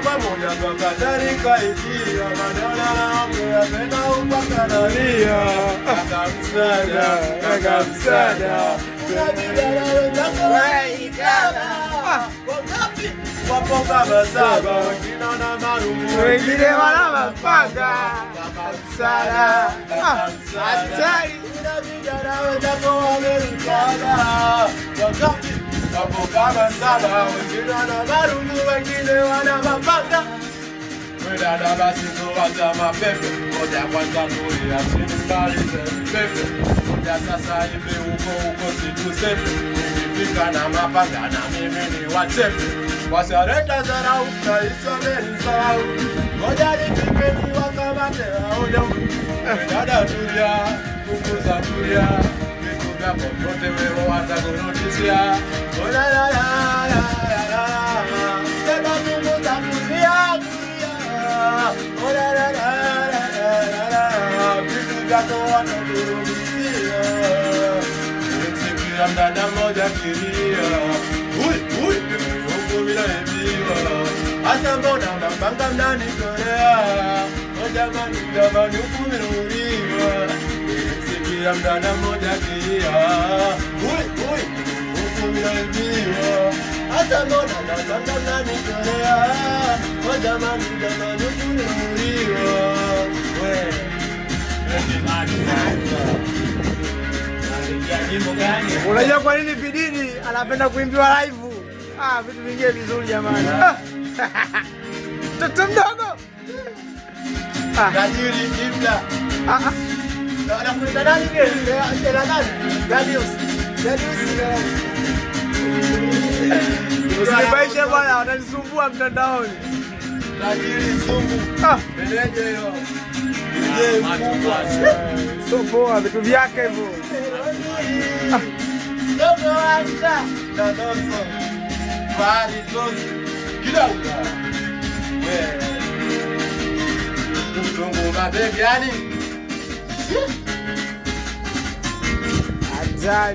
pamoja kwa kadhalika ikia manana na ongea tena upakanalia akamsada unabidala wenzako waikala wangapi wapo kama saba wengine wana marungu wengine wana mapanga akamsada hatari unabidala wenzako wameikala wangapi wapo kama saba wengine wana marungu wengine wana mapanga. Dada basi tuwacha mapepe, ngoja kwanza tulia chini malize pepe. Ngoja sasa hivi uko situsepe, nikifika na mapanga na mimi ni wachepe. Washareta zarau na isomeni sahau, ngoja nifike niwakamate hao. Dada tulia, punguza tulia, vitu vyako vyote wewe watakurudishia. La la la la la la, dada punguza tulia. Oh la la la la la, vitu vyako watakurudishia. Nimefikia mdada mmoja kilia, huku bila ibiwa. Asa mbona mnapanga mnanitolea? Oh jamani jamani huku minauliwa. Nimefikia mdada mmoja kilia, huku bila ibiwa. Asa mbona mnapanga mnanitolea? Oh jamani jamani huku minauliwa. Unajua kwa nini Bidini anapenda kuimbiwa live? Vitu vingine vizuri jamani. Mtoto mdogo. Tajiri Ibla. Anakuita nani yeye? Ela nani? Gadius. Usibaishe bwana, wananisumbua mtandaoni. Tajiri Zungu. Meneja hiyo. So poa vitu vyake hivyo. Dogo anta na dozo. Fari dozo. Kidogo. Mtungu mabegani. Ajali.